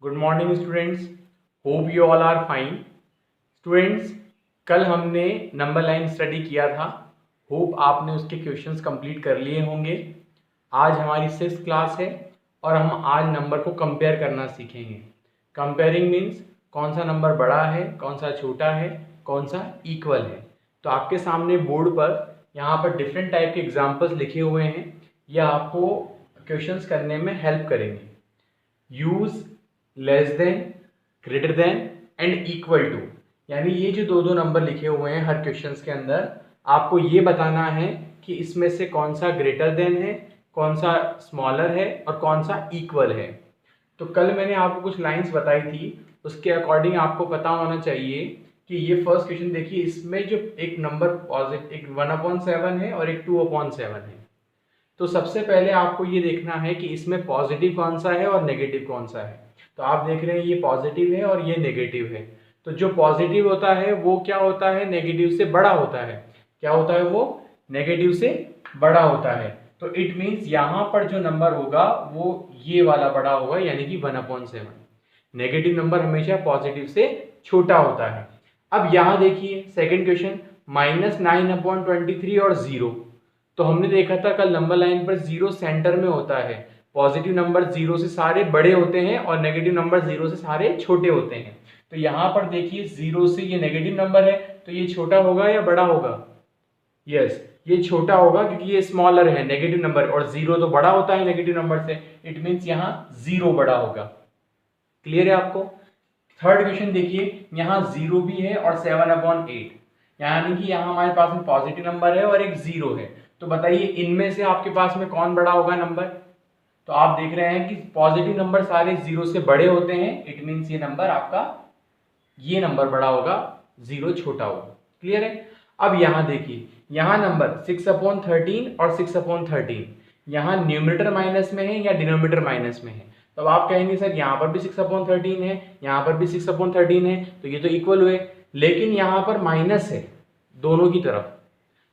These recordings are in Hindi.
Good morning students, hope you all are fine. Students, कल हमने नंबर लाइन स्टडी किया था। होप आपने उसके क्वेश्चंस कंप्लीट कर लिए होंगे। आज हमारी 6th क्लास है और हम आज नंबर को कंपेयर करना सीखेंगे। कंपेयरिंग मीन्स कौन सा नंबर बड़ा है, कौन सा छोटा है, कौन सा इक्वल है। तो आपके सामने बोर्ड पर यहाँ पर डिफरेंट टाइप के एग्जाम्पल्स लिखे हुए हैं। ये आपको क्वेश्चंस करने में हेल्प करेंगे। Use less than, greater than and equal to, यानी ये जो दो नंबर लिखे हुए हैं हर क्वेश्चंस के अंदर, आपको ये बताना है कि इसमें से कौन सा ग्रेटर देन है, कौन सा स्मॉलर है और कौन सा इक्वल है। तो कल मैंने आपको कुछ लाइंस बताई थी, उसके अकॉर्डिंग आपको पता होना चाहिए कि ये फर्स्ट क्वेश्चन देखिए, इसमें जो एक नंबर पॉजिटिव, एक 1/7 है और एक 2/7 है। तो सबसे पहले आपको ये देखना है कि इसमें पॉजिटिव कौन सा है और नेगेटिव कौन सा है। तो आप देख रहे हैं ये पॉजिटिव है और ये नेगेटिव है। तो जो पॉजिटिव होता है वो क्या होता है, नेगेटिव से बड़ा होता है। क्या होता है वो, नेगेटिव से बड़ा होता है। तो इट मीन्स यहाँ पर जो नंबर होगा वो ये वाला बड़ा होगा, यानी कि 1/7। नेगेटिव नंबर हमेशा पॉजिटिव से छोटा होता है। अब यहाँ देखिए सेकेंड क्वेश्चन, -9/23 और 0। तो हमने देखा था कल नंबर लाइन पर 0 सेंटर में होता है। पॉजिटिव नंबर 0 से सारे बड़े होते हैं और नेगेटिव नंबर 0 से सारे छोटे होते हैं। तो यहाँ पर देखिए 0 से ये नेगेटिव नंबर है, तो ये छोटा होगा या बड़ा होगा? यस, ये छोटा होगा क्योंकि ये स्मॉलर है नेगेटिव नंबर, और 0 तो बड़ा होता है नेगेटिव नंबर से। इट मीन्स यहाँ 0 बड़ा होगा। क्लियर है आपको? थर्ड क्वेश्चन देखिए, यहाँ 0 भी है और 7/8, यानी कि यहाँ हमारे पास में पॉजिटिव नंबर है और एक 0 है। तो बताइए इनमें से आपके पास में कौन बड़ा होगा नंबर? तो आप देख रहे हैं कि पॉजिटिव नंबर सारे 0 से बड़े होते हैं। इट मीन्स ये नंबर आपका, ये नंबर बड़ा होगा, 0 छोटा होगा। क्लियर है? अब यहाँ देखिए, यहाँ नंबर 6/13 और 6/13, यहाँ न्यूमरेटर माइनस में है या डिनोमिनेटर माइनस में है। तो अब आप कहेंगे सर यहाँ पर भी 6/13 है, यहाँ पर भी 6/13 है, तो ये तो इक्वल हुए। लेकिन यहाँ पर माइनस है दोनों की तरफ।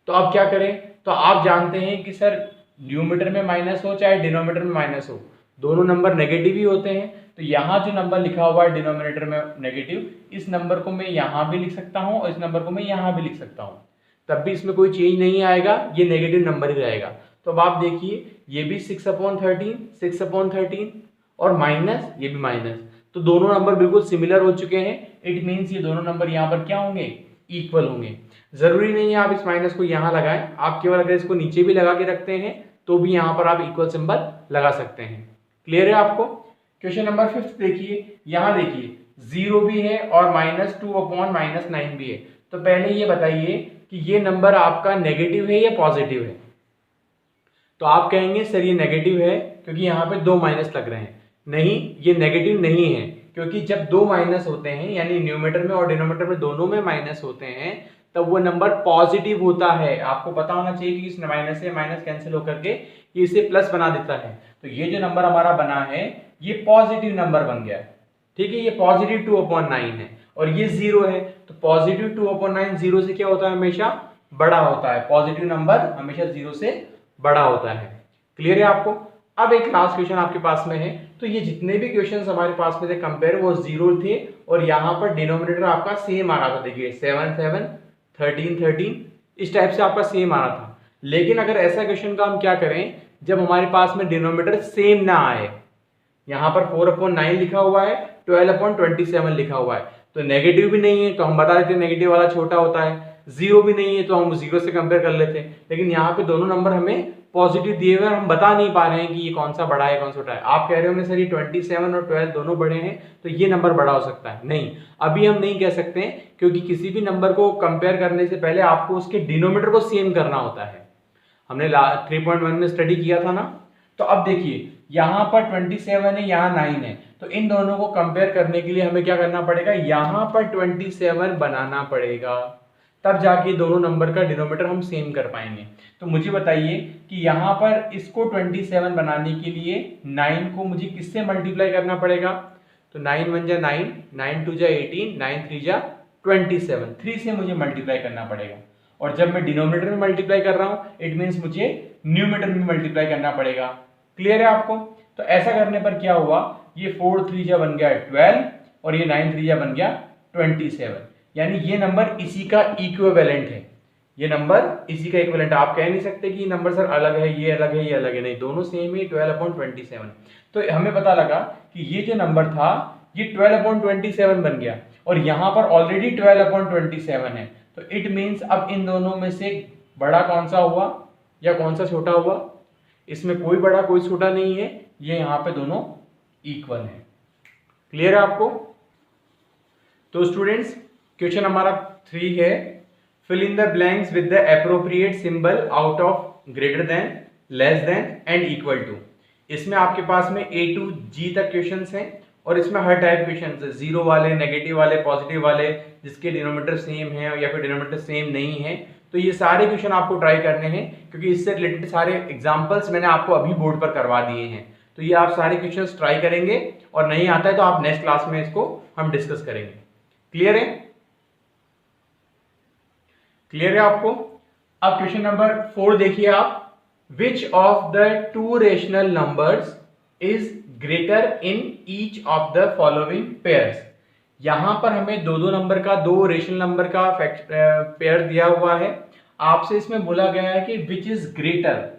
तो अब क्या करें? तो आप जानते हैं कि सर न्यूमरेटर में माइनस हो चाहे डिनोमिनेटर में माइनस हो, दोनों नंबर नेगेटिव ही होते हैं। तो यहाँ जो नंबर लिखा हुआ है डिनोमिनेटर में नेगेटिव, इस नंबर को मैं यहाँ भी लिख सकता हूँ और इस नंबर को मैं यहाँ भी लिख सकता हूँ, तब भी इसमें कोई चेंज नहीं आएगा, ये नेगेटिव नंबर ही रहेगा। तो अब आप देखिए ये भी 6/13 और माइनस, ये भी माइनस, तो दोनों नंबर बिल्कुल सिमिलर हो चुके हैं। इट मीन्स ये दोनों नंबर यहाँ पर क्या होंगे, इक्वल होंगे। जरूरी नहीं है आप इस माइनस को यहाँ लगाएं, आप केवल अगर इसको नीचे भी लगा के रखते हैं तो भी यहाँ पर आप इक्वल सिंबल लगा सकते हैं। क्लियर है आपको? क्वेश्चन नंबर 5 देखिए, यहाँ देखिए 0 भी है और -2/-9 भी है। तो पहले ये बताइए कि ये नंबर आपका नेगेटिव है या पॉजिटिव है? तो आप कहेंगे सर ये नेगेटिव है क्योंकि यहाँ पे 2 माइनस लग रहे हैं। नहीं, ये नेगेटिव नहीं है, क्योंकि जब 2 माइनस होते हैं, यानी न्यूमरेटर में और डिनोमिनेटर में दोनों में माइनस होते हैं, तब वो नंबर पॉजिटिव होता है। आपको पता होना चाहिए कि इस माइनस से माइनस कैंसिल होकर के ये इसे प्लस बना देता है। तो ये जो नंबर हमारा बना है ये पॉजिटिव नंबर बन गया। ठीक है, ये पॉजिटिव 2/9 है और ये 0 है। तो पॉजिटिव 2/9 0 से क्या होता है, हमेशा बड़ा होता है। पॉजिटिव नंबर हमेशा 0 से बड़ा होता है। क्लियर है आपको? अब एक लास्ट क्वेश्चन आपके पास में है। तो ये जितने भी क्वेश्चंस हमारे पास में थे कंपेयर, वो 0 थे और यहाँ पर डिनोमिनेटर आपका सेम आ रहा था। देखिए 7 7 13 13 इस टाइप से आपका सेम आ रहा था। लेकिन अगर ऐसा क्वेश्चन का हम क्या करें जब हमारे पास में डिनोमिनेटर सेम ना आए, यहाँ पर 4/9 लिखा हुआ है, 12/27 लिखा हुआ है, तो नेगेटिव भी नहीं है तो हम बता देते नेगेटिव वाला छोटा होता है, 0 भी नहीं है तो हम 0 से कंपेयर कर लेते हैं। लेकिन यहाँ पे दोनों नंबर हमें पॉजिटिव दिए हुए, हम बता नहीं पा रहे हैं कि ये कौन सा बड़ा है कौन सा छोटा है। आप कह रहे होंगे सर ये 27 और 12 दोनों बड़े हैं तो ये नंबर बड़ा हो सकता है। नहीं, अभी हम नहीं कह सकते हैं, क्योंकि किसी भी नंबर को कंपेयर करने से पहले आपको उसके डिनोमिनेटर को सेम करना होता है। हमने 3.1 में स्टडी किया था ना। तो अब देखिए यहाँ पर 27 है, यहाँ 9 है, तो इन दोनों को कंपेयर करने के लिए हमें क्या करना पड़ेगा, यहाँ पर 27 बनाना पड़ेगा, तब जाके दोनों नंबर का डिनोमिनेटर हम सेम कर पाएंगे। तो मुझे बताइए कि यहाँ पर इसको 27 बनाने के लिए 9 को मुझे किससे मल्टीप्लाई करना पड़ेगा? तो 9 1 जा 9, 9 2 जा 18, 9 3 जा 27, 3 से मुझे मल्टीप्लाई करना पड़ेगा। और जब मैं डिनोमिनेटर में मल्टीप्लाई कर रहा हूँ, इट मीन्स मुझे न्यूमरेटर में मल्टीप्लाई करना पड़ेगा। क्लियर है आपको? तो ऐसा करने पर क्या हुआ, ये 4 3 जा बन गया 12 और ये 9 3 जा बन गया 27, यानी ये नंबर इसी का इक्विवेलेंट है। ये नंबर इसी का इक्विवेलेंट। आप कह नहीं सकते कि नंबर सर अलग है, ये अलग है, ये अलग है, नहीं, दोनों सेम ही 12/27। तो हमें पता लगा कि ये जो नंबर था ये 12/27 बन गया और यहाँ पर ऑलरेडी 12/27 है। तो इट मीन्स अब इन दोनों में से बड़ा कौन सा हुआ या कौन सा छोटा हुआ? इसमें कोई बड़ा कोई छोटा नहीं है, ये यहाँ पे दोनों इक्वल है। क्लियर है आपको? तो स्टूडेंट्स क्वेश्चन हमारा 3 है, fill in the blanks with the appropriate symbol out of greater than, less than and equal to. इसमें आपके पास में A to G तक क्वेश्चंस हैं और इसमें हर टाइप क्वेश्चंस है, जीरो वाले, नेगेटिव वाले, पॉजिटिव वाले, जिसके डिनोमिनेटर सेम है या फिर डिनोमिनेटर सेम नहीं है। तो ये सारे क्वेश्चन आपको ट्राई करने हैं क्योंकि इससे रिलेटेड सारे एग्जांपल्स मैंने आपको अभी बोर्ड पर करवा दिए हैं। तो ये आप सारे क्वेश्चंस ट्राई करेंगे और नहीं आता है तो आप नेक्स्ट क्लास में इसको हम डिस्कस करेंगे। क्लियर है? क्लियर है आपको? अब क्वेश्चन नंबर 4 देखिए आप, which of the two rational numbers is greater in each of the following pairs. यहां पर हमें दो नंबर का, दो रेशनल नंबर का पेयर दिया हुआ है। आपसे इसमें बोला गया है कि विच इज ग्रेटर,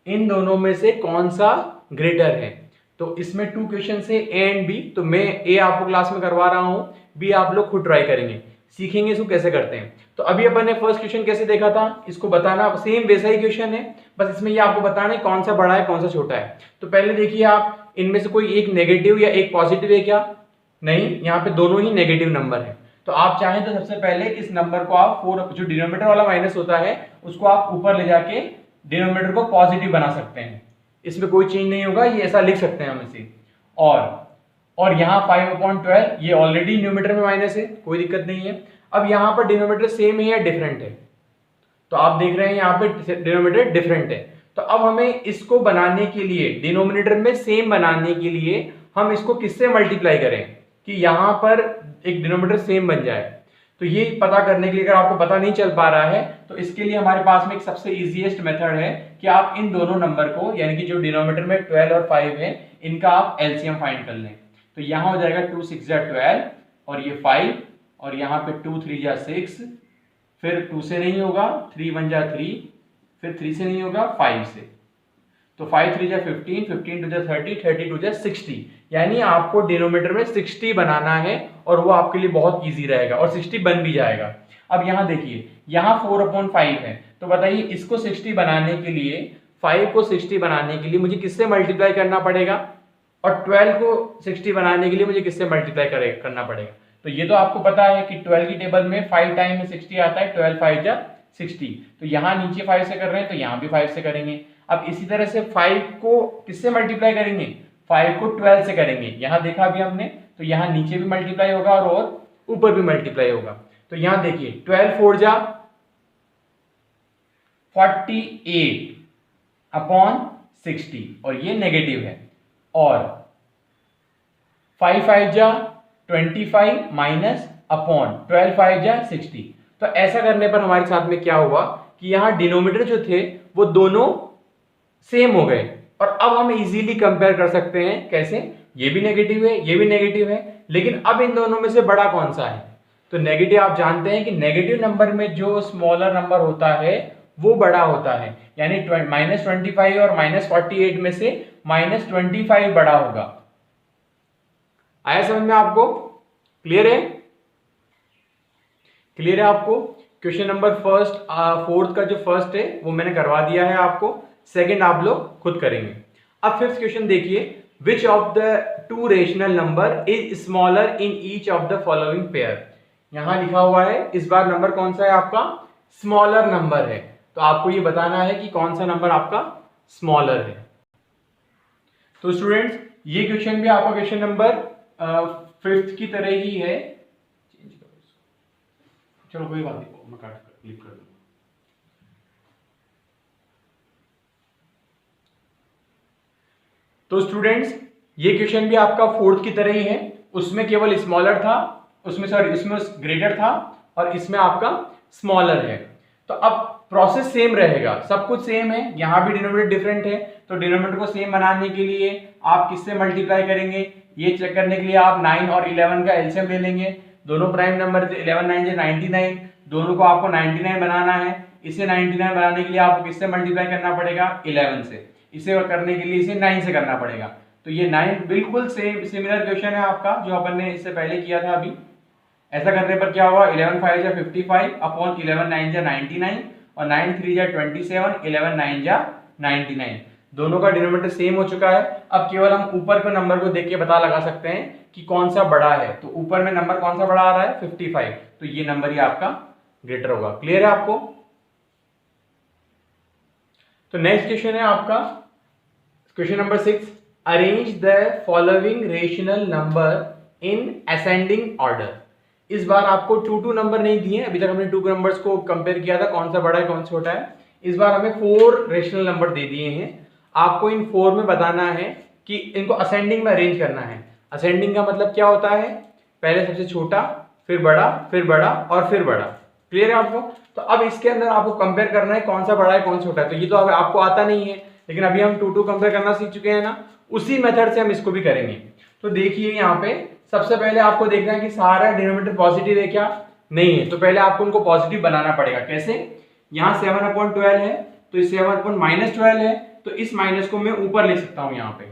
इन दोनों में से कौन सा ग्रेटर है। तो इसमें 2 क्वेश्चन है ए एंड बी। तो मैं ए आपको क्लास में करवा रहा हूं, बी आप लोग खुद ट्राई करेंगे, सीखेंगे इसको कैसे करते हैं। तो अभी अपन ने फर्स्ट क्वेश्चन कैसे देखा था, इसको बताना सेम वैसा ही क्वेश्चन है, बस इसमें ये आपको बताना है कौन सा बड़ा है कौन सा छोटा है। तो पहले देखिए आप, इनमें से कोई एक नेगेटिव या एक पॉजिटिव है क्या? नहीं, यहाँ पे दोनों ही नेगेटिव नंबर है। तो आप चाहें तो सबसे पहले इस नंबर को आप 4, जो डिनोमिनेटर वाला माइनस होता है उसको आप ऊपर ले जाके डिनोमिनेटर को पॉजिटिव बना सकते हैं, इसमें कोई चेंज नहीं होगा, ये ऐसा लिख सकते हैं हम इसे। और यहाँ 5/12 ये ऑलरेडी न्यूमरेटर में माइनस है, कोई दिक्कत नहीं है। अब यहाँ पर डिनोमिनेटर सेम है या डिफरेंट है? तो आप देख रहे हैं यहाँ पे डिनोमिनेटर डिफरेंट है। तो अब हमें इसको बनाने के लिए, डिनोमिनेटर में सेम बनाने के लिए हम इसको किससे मल्टीप्लाई करें कि यहाँ पर एक डिनोमिनेटर सेम बन जाए। तो ये पता करने के लिए, अगर आपको पता नहीं चल पा रहा है तो इसके लिए हमारे पास में एक सबसे इजीएस्ट मेथड है कि आप इन दोनों नंबर को, यानी कि जो डिनोमिनेटर में 12 और 5 है, इनका आप एलसीएम फाइंड कर लें। तो यहाँ हो जाएगा 2 6 जा 12 और ये 5 और यहाँ पे 2 3 जा 6, फिर 2 से नहीं होगा, 3 1 जा 3, फिर 3 से नहीं होगा, 5 से। तो 5 3 जा 15, 15 2 जा 30, 30 2 जा 60, यानी आपको डिनोमिनेटर में 60 बनाना है और वो आपके लिए बहुत इजी रहेगा और 60 बन भी जाएगा। अब यहाँ देखिए, यहाँ 4/5 है, तो बताइए इसको 60 बनाने के लिए, 5 को 60 बनाने के लिए मुझे किससे मल्टीप्लाई करना पड़ेगा और 12 को 60 बनाने के लिए मुझे किससे मल्टीप्लाई करना पड़ेगा। तो ये तो आपको पता है कि 12 की टेबल में 5 टाइम में 60 आता है, 12 5 जा 60। तो यहाँ नीचे 5 से कर रहे हैं तो यहाँ भी 5 से करेंगे। अब इसी तरह से 5 को किससे मल्टीप्लाई करेंगे? 5 को 12 से करेंगे, यहाँ देखा अभी हमने, तो यहाँ नीचे भी मल्टीप्लाई होगा और ऊपर भी मल्टीप्लाई होगा। तो यहाँ देखिए 12 4 जा 48/60 और ये नेगेटिव है, और 5 5 जा 25 माइनस अपॉन 12 5 जा 60। तो ऐसा करने पर हमारे साथ में क्या हुआ कि यहाँ डिनोमिनेटर जो थे वो दोनों सेम हो गए और अब हम इजीली कंपेयर कर सकते हैं। कैसे? ये भी नेगेटिव है, ये भी नेगेटिव है, लेकिन अब इन दोनों में से बड़ा कौन सा है? तो नेगेटिव, आप जानते हैं कि नेगेटिव नंबर में जो स्मॉलर नंबर होता है वो बड़ा होता है, यानी -25 और -48 में से -25 बड़ा होगा। आया समझ में आपको? क्लियर है? क्लियर है आपको? क्वेश्चन नंबर 4th का जो फर्स्ट है वो मैंने करवा दिया है आपको, सेकंड आप लोग खुद करेंगे। अब 5th क्वेश्चन देखिए, which of the two rational number is smaller in each of the following pair. यहां लिखा हुआ है, इस बार नंबर कौन सा है आपका? स्मॉलर नंबर है। तो आपको ये बताना है कि कौन सा नंबर आपका स्मॉलर है। तो स्टूडेंट्स ये क्वेश्चन भी आपका क्वेश्चन नंबर 5th की तरह ही है। चलो कोई बात नहीं, मैं क्लिक कर दूंगा। तो स्टूडेंट्स ये क्वेश्चन भी आपका 4th की तरह ही है, उसमें केवल स्मॉलर था, उसमें ग्रेटर था और इसमें आपका स्मॉलर है। तो अब प्रोसेस सेम रहेगा, सब कुछ सेम है, यहाँ भी डिनोमिनेटर डिफरेंट है, तो डिनोमिनेटर को सेम बनाने के लिए आप किससे मल्टीप्लाई करेंगे, ये चेक करने के लिए आप 9 और 11 का एलसीएम ले लेंगे। दोनों प्राइम नंबर 11 9 से 99, दोनों को आपको 99 बनाना है। इसे 99 बनाने के लिए आपको किससे मल्टीप्लाई करना पड़ेगा, 11 से। इसे करने के लिए इसे 9 से करना पड़ेगा। तो ये 9 बिल्कुल सेम सिमिलर क्वेश्चन है आपका जो अपन ने इससे पहले किया था अभी। ऐसा करने पर क्या होगा, 11 5 जा 55 अपॉन 11 9 जा 99 और 9 3 जा 27, 11 9 जा 99। दोनों का डिनोमिनेटर सेम हो चुका है। अब केवल हम ऊपर के नंबर को देख के पता लगा सकते हैं कि कौन सा बड़ा है। तो ऊपर में नंबर कौन सा बड़ा आ रहा है, 55, तो ये नंबर ही आपका ग्रेटर होगा। क्लियर है आपको? तो नेक्स्ट क्वेश्चन है आपका question number 6, arrange the following rational number in ascending order. इस बार आपको 2 नंबर नहीं दिए, अभी तक हमने 2 नंबर्स को कंपेयर किया था कौन सा बड़ा है कौन सा छोटा है। इस बार हमें 4 रेशनल नंबर दे दिए हैं। आपको इन 4 में बताना है कि इनको असेंडिंग में अरेंज करना है। असेंडिंग का मतलब क्या होता है, पहले सबसे छोटा, फिर बड़ा और फिर बड़ा। क्लियर है आपको? तो अब इसके अंदर आपको कंपेयर करना है कौन सा बड़ा है कौन सा छोटा है। तो ये तो आपको आता नहीं है, लेकिन अभी हम 2 कंपेयर करना सीख चुके हैं ना, उसी मेथड से हम इसको भी करेंगे। तो देखिए यहाँ पे सबसे पहले आपको देखना है कि सारा डिनोमिनेटर पॉजिटिव है क्या, नहीं है। तो पहले आपको उनको पॉजिटिव बनाना पड़ेगा। कैसे? यहाँ 7/12 है, तो इस 7/-12 है, तो इस माइनस को मैं ऊपर ले सकता हूँ यहाँ पे,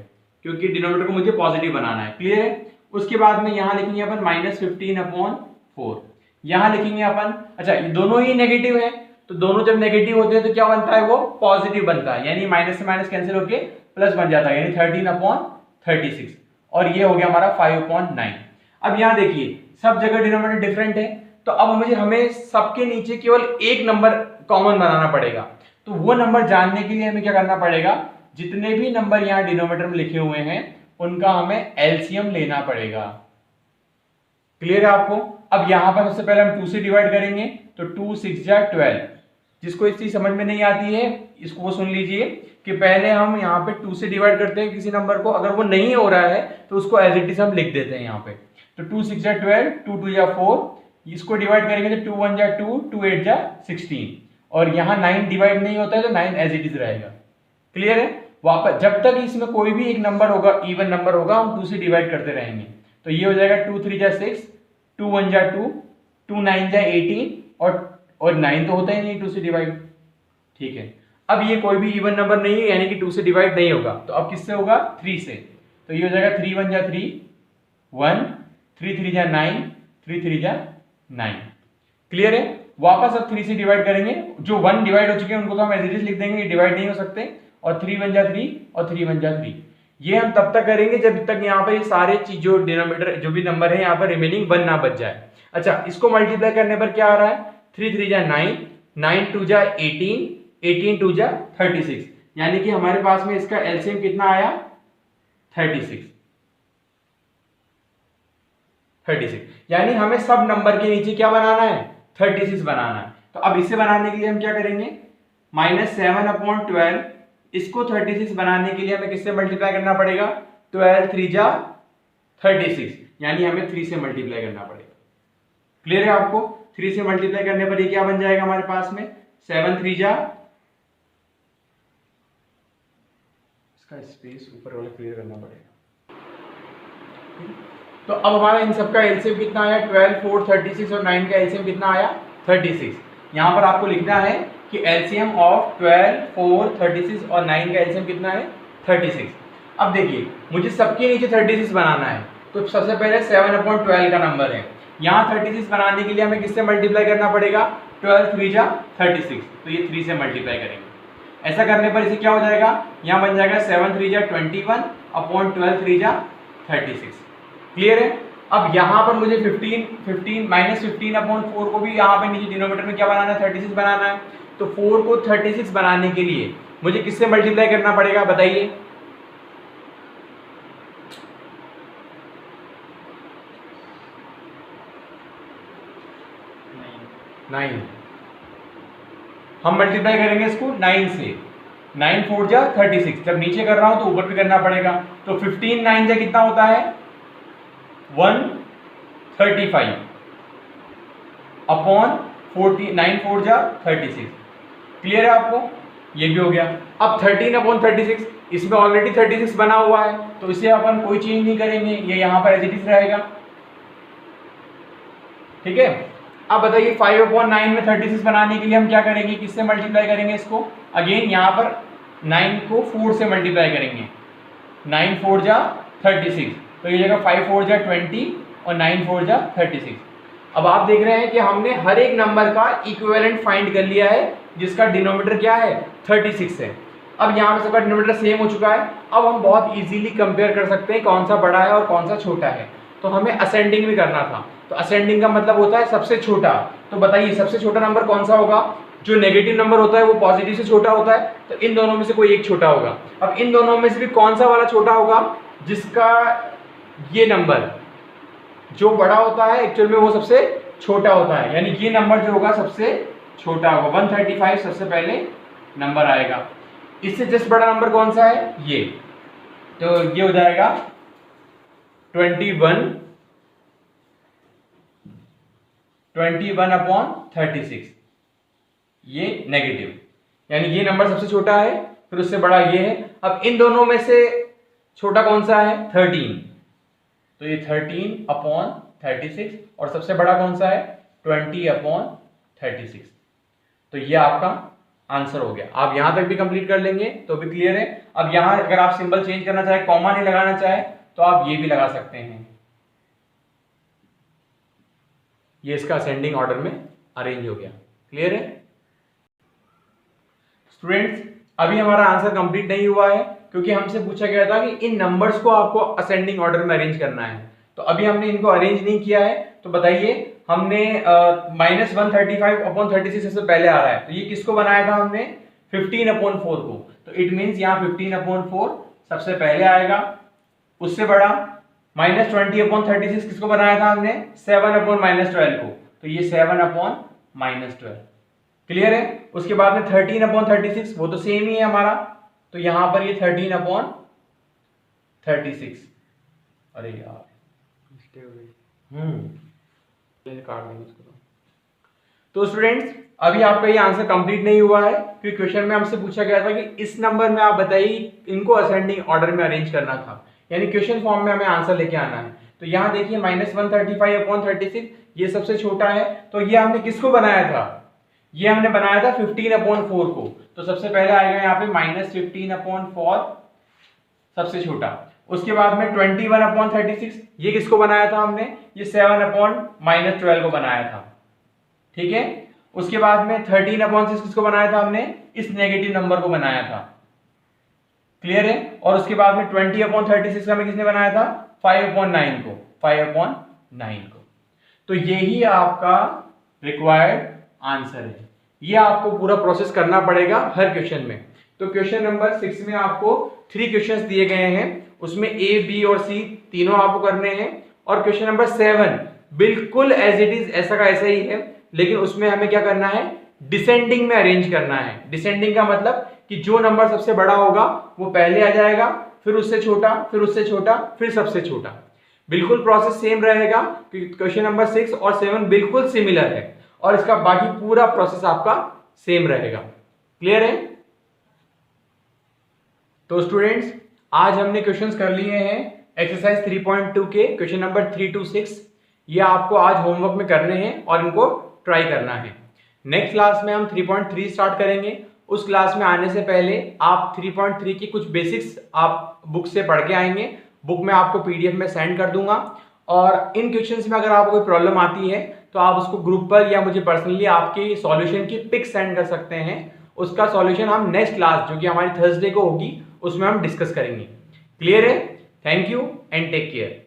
क्योंकि डिनोमिनेटर को मुझे पॉजिटिव बनाना है। क्लियर है? उसके बाद में यहाँ लिखेंगे अपन -15/4, यहाँ लिखेंगे अपन, अच्छा ये दोनों ही नेगेटिव है, तो दोनों जब नेगेटिव होते हैं तो क्या बनता है, वो पॉजिटिव बनता है, यानी माइनस से माइनस कैंसिल होके प्लस बन जाता है, यानी 13/36, और ये हो गया हमारा 5/9। अब यहाँ देखिए सब जगह डिनोमिनेटर डिफरेंट है, तो अब हमें सबके नीचे केवल एक नंबर कॉमन बनाना पड़ेगा। तो वो नंबर जानने के लिए हमें क्या करना पड़ेगा, जितने भी नंबर यहाँ डिनोमिनेटर में लिखे हुए हैं उनका हमें एलसीएम लेना पड़ेगा। क्लियर है आपको? अब यहाँ पर सबसे पहले हम 2 से डिवाइड करेंगे, तो 2 6 जा 12। जिसको इस चीज समझ में नहीं आती है इसको सुन लीजिए कि पहले हम यहाँ पे 2 से डिवाइड करते हैं किसी नंबर को, अगर वो नहीं हो रहा है तो उसको एज इट इज हम लिख देते हैं यहाँ पे। तो 2 6 जा 12, 2 2 जा 4, इसको डिवाइड करेंगे तो 2 1 जा 2, 2 8 जा 16, और यहाँ 9 डिवाइड नहीं होता है तो 9 एज इट इज रहेगा। क्लियर है? वापस जब तक इसमें कोई भी एक नंबर होगा, इवन नंबर होगा, हम 2 से डिवाइड करते रहेंगे। तो ये हो जाएगा 2 3 जा 6, 2 1 जा 2, 2 9 जा 18, और 9 तो होता ही नहीं 2 से डिवाइड। ठीक है, अब ये कोई भी इवन नंबर नहीं है, यानी कि 2 से डिवाइड नहीं होगा, तो अब किससे होगा, 3 से। तो ये हो जाएगा 3 1 जा 3 1, 3 3 जा 9, 3 3 जा 9। क्लियर है? वापस अब 3 से डिवाइड करेंगे, जो 1 डिवाइड हो चुके हैं उनको तो हम एज इट इज लिख देंगे, डिवाइड नहीं हो सकते, और 3 1 जा 3 और 3 1 जा 3। ये हम तब तक करेंगे जब तक यहाँ पे ये सारे चीजों डिनोमिनेटर जो भी नंबर है यहाँ पर रिमेनिंग 1 ना बच जाए। अच्छा, इसको मल्टीप्लाई करने पर क्या आ रहा है, 3 3 जा 9, 9 2 जा 18, 18 2 जा 36, यानी कि हमारे पास में इसका एलसीएम कितना आया, 36। यानी हमें सब नंबर के नीचे क्या बनाना है, 36 बनाना है। तो अब इसे बनाने के लिए हम क्या करेंगे, -7/12, इसको 36 बनाने के लिए हमें किससे मल्टीप्लाई करना पड़ेगा, 12 3 जा 36, यानी हमें 3 से मल्टीप्लाई करना पड़ेगा। क्लियर है आपको? 3 से मल्टीप्लाई करने पर ये क्या बन जाएगा हमारे पास में, 7 3 जा, इसका स्पेस ऊपर वाला क्लियर करना पड़ेगा। तो अब हमारा इन सबका एलसीएम कितना आया, 12 4 36, और 9 का एलसीएम कितना आया, 36। यहां पर आपको लिखना है कि एलसीएम ऑफ 12 4 36 और 9 का एलसीएम कितना है, 36। अब देखिए मुझे सबके नीचे 36 बनाना है, तो सबसे पहले 7/12 का नंबर है, यहाँ 36 बनाने के लिए हमें किससे मल्टीप्लाई करना पड़ेगा, 12 3 जा 36, तो ये 3 से मल्टीप्लाई करेंगे। ऐसा करने पर इसे क्या हो जाएगा, यहाँ बन जाएगा 7 3 जा 21 अपॉन 12 3 जा 36। क्लियर है? अब यहाँ पर मुझे 15/4 को भी यहाँ पे नीचे डिनोमिनेटर में क्या बनाना है, 36 बनाना है। तो 4 को 36 बनाने के लिए मुझे किससे मल्टीप्लाई करना पड़ेगा, बताइए। 9। हम मल्टीप्लाई करेंगे इसको 9 से, 9 4 जा 36, जब नीचे कर रहा हूं तो ऊपर भी करना पड़ेगा। तो 15 9 जा कितना होता है, 135 अपॉन 9 4 जा 36, क्लियर है आपको? ये भी हो गया। अब 13/36, इसमें ऑलरेडी 36 बना हुआ है तो इसे अपन कोई चेंज नहीं करेंगे, ये यहाँ पर एज इट इज रहेगा। ठीक है, अब बताइए 5/9 में 36 बनाने के लिए हम क्या करेंगे, किससे मल्टीप्लाई करेंगे इसको? अगेन यहाँ पर 9 को 4 से मल्टीप्लाई करेंगे। 9 4 जा 36, तो ये जगह 5 4 जा 20 और 9 4 जा 36। अब आप देख रहे हैं कि हमने हर एक नंबर का इक्विवेलेंट फाइंड कर लिया है जिसका डिनोमिनेटर क्या है, 36 है। अब यहाँ पे सबका डिनोमिनेटर सेम हो चुका है। अब हम बहुत इजीली कंपेयर कर सकते हैं कौन सा बड़ा है और कौन सा छोटा है। तो हमें असेंडिंग भी करना था, तो असेंडिंग का मतलब होता है सबसे छोटा। तो बताइए सबसे छोटा नंबर कौन सा होगा? जो नेगेटिव नंबर होता है वो पॉजिटिव से छोटा होता है, तो इन दोनों में से कोई एक छोटा होगा। अब इन दोनों में से भी कौन सा वाला छोटा होगा? जिसका ये नंबर जो बड़ा होता है एक्चुअल में वो सबसे छोटा होता है, यानी ये नंबर जो होगा सबसे छोटा होगा। 135 सबसे पहले नंबर आएगा। इससे जस्ट बड़ा नंबर कौन सा है? ये, तो ये हो जाएगा 21/36, ये नेगेटिव, यानी ये नंबर सबसे छोटा है, फिर उससे बड़ा ये है। अब इन दोनों में से छोटा कौन सा है? 13, तो ये 13/36 और सबसे बड़ा कौन सा है? 20/36। तो ये आपका आंसर हो गया। आप यहां तक भी कंप्लीट कर लेंगे तो भी क्लियर है। अब यहां अगर आप सिंबल चेंज करना चाहे, कॉमा नहीं लगाना चाहे, तो आप ये भी लगा सकते हैं। ये इसका असेंडिंग ऑर्डर में अरेंज हो गया। क्लियर है स्टूडेंट्स? अभी हमारा आंसर कंप्लीट नहीं हुआ है क्योंकि हमसे पूछा गया था कि इन नंबर्स को आपको असेंडिंग ऑर्डर में अरेंज करना है। तो अभी हमने इनको अरेंज नहीं किया है। तो बताइए, हमने -135/36 सबसे पहले आ रहा है, तो ये किसको बनाया था हमने? 15/4 को। तो इट मींस यहाँ 15/4 सबसे पहले आएगा। उससे बड़ा -20/36 किसको बनाया था हमने? 7/-12 को। तो ये 7/-12। क्लियर है? उसके बाद में 13/36, वो तो सेम ही है हमारा, तो यहां पर ये 13/36। अरे यार मिस्टेक हो गई, काट देंगे इसको। तो स्टूडेंट्स, अभी आपका ये आंसर कंप्लीट नहीं हुआ है क्योंकि क्वेश्चन में हमसे पूछा गया था कि इस नंबर में आप बताइए इनको असेंडिंग ऑर्डर में अरेंज करना था, यानी क्वेश्चन फॉर्म में हमें आंसर लेके आना है। तो यहाँ देखिए -135/36 ये सबसे छोटा है, तो ये हमने किसको बनाया था? ये हमने बनाया था 15/4 को। तो सबसे पहले आएगा यहाँ पे -15/4 सबसे छोटा। उसके बाद में 21/36 ये किसको बनाया था हमने? ये 7/-12 को बनाया था। ठीक है, उसके बाद में 13/6 किसको बनाया था हमने? इस नेगेटिव नंबर को बनाया था। क्लियर है? और उसके बाद में 20/36 हमें किसने बनाया था? 5/9 को, 5/9 को। तो यही आपका रिक्वायर्ड आंसर है। ये आपको पूरा प्रोसेस करना पड़ेगा हर क्वेश्चन में। तो क्वेश्चन नंबर 6 में आपको 3 क्वेश्चंस दिए गए हैं, उसमें A, B और C तीनों आपको करने हैं। और क्वेश्चन नंबर 7 बिल्कुल एज इट इज ऐसा का ऐसा ही है, लेकिन उसमें हमें क्या करना है? डिसेंडिंग में अरेंज करना है। डिसेंडिंग का मतलब कि जो नंबर सबसे बड़ा होगा वो पहले आ जाएगा, फिर उससे छोटा, फिर उससे छोटा, फिर सबसे छोटा। बिल्कुल प्रोसेस सेम रहेगा क्योंकि क्वेश्चन नंबर 6 और 7 बिल्कुल सिमिलर है और इसका बाकी पूरा प्रोसेस आपका सेम रहेगा। क्लियर है? तो स्टूडेंट्स, आज हमने क्वेश्चंस कर लिए हैं एक्सरसाइज 3.2 के क्वेश्चन नंबर 3 to 6। ये आपको आज होमवर्क में करने हैं और इनको ट्राई करना है। नेक्स्ट क्लास में हम 3.3 स्टार्ट करेंगे। उस क्लास में आने से पहले आप 3.3 की कुछ बेसिक्स आप बुक से पढ़ के आएंगे। बुक में आपको PDF में सेंड कर दूंगा और इन क्वेश्चंस में अगर आपको कोई प्रॉब्लम आती है तो आप उसको ग्रुप पर या मुझे पर्सनली आपके सॉल्यूशन की पिक सेंड कर सकते हैं। उसका सॉल्यूशन हम नेक्स्ट क्लास जो कि हमारी थर्सडे को होगी उसमें हम डिस्कस करेंगे। क्लियर है? Thank you and take care.